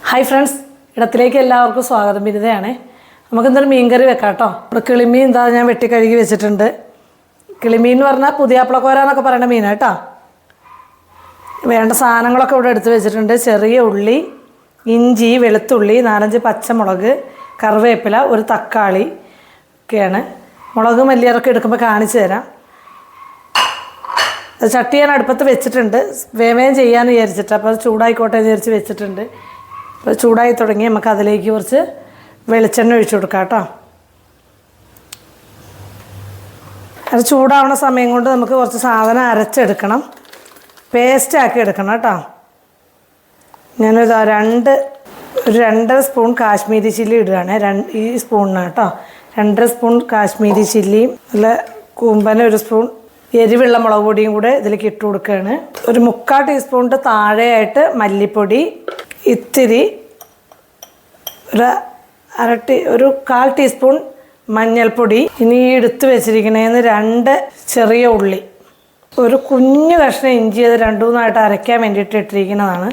Hi friends, ഇടത്തിലേക്ക് എല്ലാവർക്കും സ്വാഗതം. ബിരുദയാണ്. നമുക്കെന്തൊരു മീൻ കറി വെക്കാം കേട്ടോ. ഇവിടെ കിളിമീൻ എന്താ ഞാൻ വെട്ടിക്കഴുകി വെച്ചിട്ടുണ്ട്. കിളിമീൻ എന്ന് പറഞ്ഞാൽ പുതിയാപ്പിളക്കോര എന്നൊക്കെ പറയുന്ന മീനാണ് കേട്ടോ. വേണ്ട സാധനങ്ങളൊക്കെ ഇവിടെ എടുത്ത് വെച്ചിട്ടുണ്ട്. ചെറിയ ഉള്ളി, ഇഞ്ചി, വെളുത്തുള്ളി, 4-5 പച്ചമുളക്, കറിവേപ്പില, ഒരു തക്കാളി ഒക്കെയാണ്. മുളക് മല്ലിയറൊക്കെ എടുക്കുമ്പോൾ കാണിച്ചു തരാം. അത് ചട്ടി ഞാൻ അടുപ്പത്ത് വെച്ചിട്ടുണ്ട്, വേഗം ചെയ്യാമെന്ന് വിചാരിച്ചിട്ട്. അപ്പോൾ അത് ചൂടായിക്കോട്ടെ എന്ന് വിചാരിച്ച് വെച്ചിട്ടുണ്ട്. അപ്പോൾ ചൂടായി തുടങ്ങി നമുക്ക് അതിലേക്ക് കുറച്ച് വെളിച്ചെണ്ണ ഒഴിച്ചു കൊടുക്കാം കേട്ടോ. അത് ചൂടാവുന്ന സമയം കൊണ്ട് നമുക്ക് കുറച്ച് സാധനം അരച്ചെടുക്കണം, പേസ്റ്റാക്കി എടുക്കണം കേട്ടോ. ഞാനൊരു 2 സ്പൂൺ കാശ്മീരി ചില്ലി ഇടുകയാണ്. ഈ സ്പൂണിനാണ് കേട്ടോ. 2 സ്പൂൺ കാശ്മീരി ചില്ലിയും നല്ല കൂമ്പന് 1 സ്പൂൺ എരിവുള്ള മുളക് പൊടിയും കൂടെ ഇതിലേക്ക് ഇട്ട് കൊടുക്കുകയാണ്. ഒരു 3/4 ടീസ്പൂണിൻ്റെ താഴെയായിട്ട് മല്ലിപ്പൊടി, ഇത്തിരി ഒരു 1/4 ടീസ്പൂൺ മഞ്ഞൾപ്പൊടി. ഇനി എടുത്ത് വെച്ചിരിക്കണേന്ന് 2 ചെറിയ ഉള്ളി, ഒരു കുഞ്ഞു കഷ്ണം ഇഞ്ചി, അത് 2-3 അരയ്ക്കാൻ വേണ്ടിയിട്ട് ഇട്ടിരിക്കുന്നതാണ്.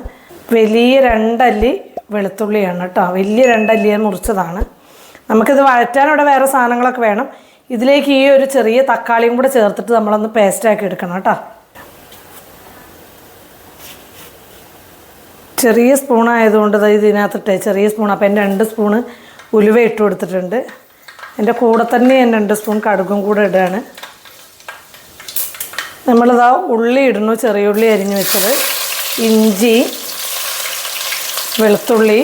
വലിയ 2 അല്ലി വെളുത്തുള്ളിയാണ് കേട്ടോ. വലിയ 2 അല്ലി മുറിച്ചതാണ്. നമുക്കിത് വഴറ്റാൻ ഇവിടെ വേറെ സാധനങ്ങളൊക്കെ വേണം. ഇതിലേക്ക് ഈ ഒരു ചെറിയ തക്കാളിയും കൂടെ ചേർത്തിട്ട് നമ്മളൊന്ന് പേസ്റ്റാക്കി എടുക്കണം കേട്ടോ. ചെറിയ സ്പൂണായതുകൊണ്ട് ഇതിനകത്തിട്ടേ ചെറിയ സ്പൂൺ. അപ്പോൾ എൻ്റെ 2 സ്പൂണ് ഉലുവ ഇട്ട് കൊടുത്തിട്ടുണ്ട്. എൻ്റെ കൂടെ തന്നെ ഞാൻ 2 സ്പൂൺ കടുകും കൂടെ ഇടുകയാണ്. നമ്മളിതാ ഉള്ളി ഇടുന്നു, ചെറിയ ഉള്ളി അരിഞ്ഞ് വെച്ചത്, ഇഞ്ചി, വെളുത്തുള്ളി,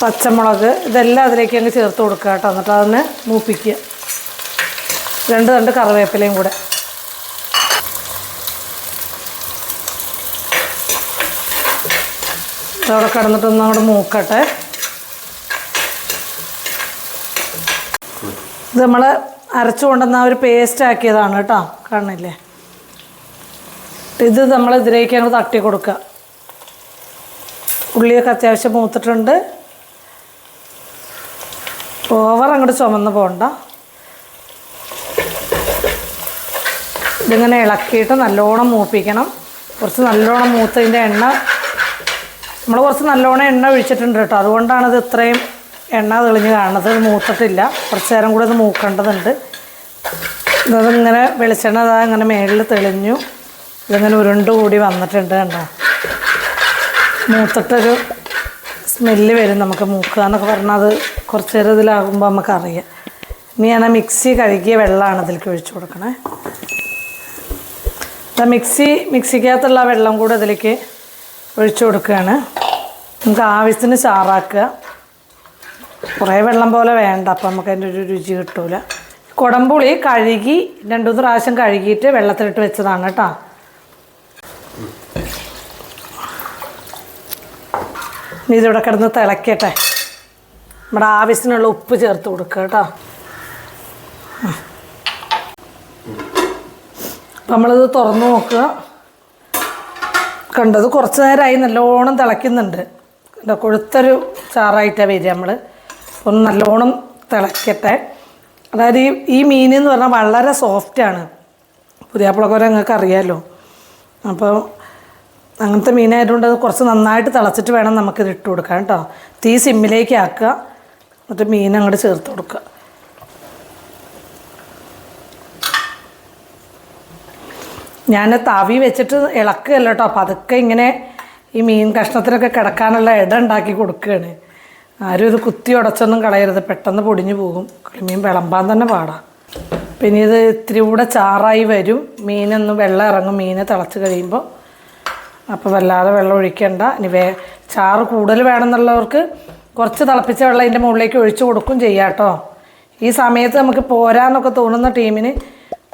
പച്ചമുളക്, ഇതെല്ലാം അതിലേക്ക് അങ്ങ് ചേർത്ത് കൊടുക്കുക കേട്ടോ. എന്നിട്ട് അതൊന്ന് മൂപ്പിക്കുക. 2 കറിവേപ്പിലയും കൂടെ. അതവിടെ കിടന്നിട്ടൊന്നും അങ്ങോട്ട് മൂക്കട്ടെ. ഇത് നമ്മൾ അരച്ചു കൊണ്ടുവന്ന ഒരു പേസ്റ്റ് ആക്കിയതാണ് കേട്ടോ, കാണുന്നില്ലേ. ഇത് നമ്മൾ ഇതിലേക്ക് ഞങ്ങൾ തട്ടി കൊടുക്കുക. ഉള്ളിയൊക്കെ അത്യാവശ്യം മൂത്തിട്ടുണ്ട്. ഓവർ അങ്ങോട്ട് ചുമന്ന് പോകണ്ട. ഇതിങ്ങനെ ഇളക്കിയിട്ട് നല്ലോണം മൂപ്പിക്കണം. കുറച്ച് നല്ലോണം മൂത്തതിൻ്റെ എണ്ണ നമ്മൾ കുറച്ച് നല്ലോണം എണ്ണ ഒഴിച്ചിട്ടുണ്ട് കേട്ടോ. അതുകൊണ്ടാണ് ഇത് ഇത്രയും എണ്ണ തെളിഞ്ഞ് കാണുന്നത്. ഇത് മൂത്തിട്ടില്ല, കുറച്ച് നേരം കൂടെ ഇത് മൂക്കേണ്ടതുണ്ട്. ഇതിങ്ങനെ വെളിച്ചെണ്ണ ഇങ്ങനെ മേളിൽ തെളിഞ്ഞു, ഇതിങ്ങനെ ഉരുണ്ട് കൂടി വന്നിട്ടുണ്ട് കണ്ടോ. മൂത്തിട്ടൊരു സ്മെല്ല് വരും നമുക്ക്. മൂക്കുക എന്നൊക്കെ പറഞ്ഞാൽ അത് കുറച്ച് നേരം ഇതിലാകുമ്പോൾ നമുക്കറിയാം. ഇനി ഞാൻ മിക്സി കഴുകിയ വെള്ളമാണ് ഇതിലേക്ക് ഒഴിച്ചു കൊടുക്കണേ. മിക്സിക്കകത്തുള്ള വെള്ളം കൂടെ ഇതിലേക്ക് ഒഴിച്ചു കൊടുക്കുകയാണ്. നമുക്ക് ആവശ്യത്തിന് ചാറാക്കുക. കുറേ വെള്ളം പോലെ വേണ്ട, അപ്പം നമുക്ക് അതിൻ്റെ ഒരു രുചി കിട്ടൂല. കുടംപുളി കഴുകി 2-3 പ്രാവശ്യം കഴുകിയിട്ട് വെള്ളത്തിലിട്ട് വെച്ചതാണ് കേട്ടോ. ഇനി ഇതിവിടെ കിടന്ന് തിളക്കട്ടെ. നമ്മുടെ ആവശ്യത്തിനുള്ള ഉപ്പ് ചേർത്ത് കൊടുക്കുക കേട്ടോ. അപ്പം നമ്മളിത് തുറന്ന് നോക്കുക. കണ്ടത് കുറച്ച് നേരമായി നല്ലോണം തിളയ്ക്കുന്നുണ്ട്. കൊഴുത്തൊരു ചാറായിട്ടാണ് വരിക. നമ്മൾ ഒന്ന് നല്ലോണം തിളയ്ക്കട്ടെ. അതായത് ഈ മീൻ എന്ന് പറഞ്ഞാൽ വളരെ സോഫ്റ്റാണ്. പുതിയാപ്പിളക്കോര നിങ്ങൾക്ക് അറിയാമല്ലോ. അപ്പോൾ അങ്ങനത്തെ മീനായതുകൊണ്ട് അത് കുറച്ച് നന്നായിട്ട് തിളച്ചിട്ട് വേണം നമുക്കിത് ഇട്ട് കൊടുക്കാൻ കേട്ടോ. തീ സിമ്മിലേക്ക് ആക്കുക, എന്നിട്ട് മീൻ അങ്ങോട്ട് ചേർത്ത് കൊടുക്കുക. ഞാൻ തവി വെച്ചിട്ട് ഇളക്കുകയല്ല കേട്ടോ. അപ്പോൾ അതൊക്കെ ഇങ്ങനെ ഈ മീൻ കഷ്ണത്തിനൊക്കെ കിടക്കാനുള്ള ഇട ഉണ്ടാക്കി കൊടുക്കുകയാണ്. ആരും ഇത് കുത്തി ഉടച്ചൊന്നും കളയരുത്, പെട്ടെന്ന് പൊടിഞ്ഞു പോകും. മീൻ വിളമ്പാൻ തന്നെ പാടാം. പിന്നെ ഇത് ഇത്തിരി കൂടെ ചാറായി വരും. മീനൊന്ന് വെള്ളം ഇറങ്ങും മീനെ തിളച്ച് കഴിയുമ്പോൾ. അപ്പോൾ വല്ലാതെ വെള്ളം ഒഴിക്കണ്ട. ഇനി ചാറ് കൂടുതൽ വേണമെന്നുള്ളവർക്ക് കുറച്ച് തിളപ്പിച്ച വെള്ളം അതിൻ്റെ മുകളിലേക്ക് ഒഴിച്ചു കൊടുക്കും ചെയ്യാം കേട്ടോ. ഈ സമയത്ത് നമുക്ക് പോരാന്നൊക്കെ തോന്നുന്ന ടീമിന്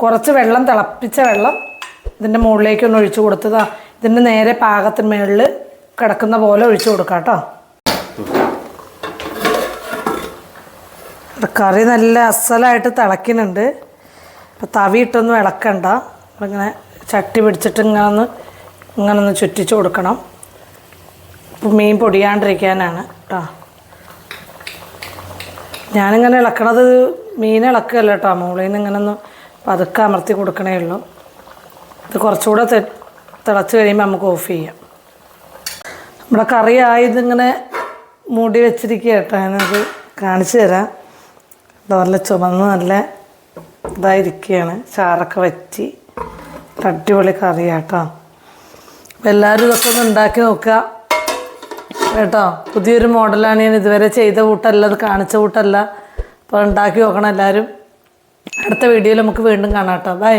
കുറച്ച് വെള്ളം, തിളപ്പിച്ച വെള്ളം ഇതിൻ്റെ മുകളിലേക്കൊന്ന് ഒഴിച്ചു കൊടുത്തതാ. ഇതിൻ്റെ നേരെ പാകത്തിന് മുകളിൽ കിടക്കുന്ന പോലെ ഒഴിച്ചു കൊടുക്കാം കേട്ടോ. കറി നല്ല അസലായിട്ട് തിളയ്ക്കുന്നുണ്ട്. അപ്പോൾ തവി ഇട്ടൊന്നും ഇളക്കണ്ട. അപ്പം ഇങ്ങനെ ചട്ടി പിടിച്ചിട്ട് ഇങ്ങനെ ചുറ്റിച്ച് കൊടുക്കണം. ഇപ്പം മീൻ പൊടിയാണ്ടിരിക്കാനാണ് കേട്ടോ. ഞാനിങ്ങനെ ഇളക്കണത് മീൻ ഇളക്കുകയല്ല കേട്ടോ. മുകളിൽ നിന്ന് ഇങ്ങനെ ഒന്ന് പതുക്കെ അമർത്തി കൊടുക്കണേ ഉള്ളൂ. ഇത് കുറച്ചുകൂടെ തിളച്ച് കഴിയുമ്പോൾ നമുക്ക് ഓഫ് ചെയ്യാം. നമ്മുടെ കറിയായതിങ്ങനെ മൂടി വെച്ചിരിക്കുക കേട്ടോ. ഞാനത് കാണിച്ചു തരാം. നല്ല ചുമന്ന് നല്ല ഇതായിരിക്കുകയാണ്. ചാറൊക്കെ വറ്റി അടിപൊളി കറിയാട്ടോ. അപ്പോൾ എല്ലാവരും ഇതൊക്കെ ഒന്ന് ഉണ്ടാക്കി നോക്കുക കേട്ടോ. പുതിയൊരു മോഡലാണ്. ഞാൻ ഇതുവരെ ചെയ്ത കൂട്ടല്ല, അത് കാണിച്ച കൂട്ടല്ല. അപ്പോൾ ഉണ്ടാക്കി നോക്കണം എല്ലാവരും. അടുത്ത വീഡിയോയിൽ നമുക്ക് വീണ്ടും കാണാം കേട്ടോ. ബൈ.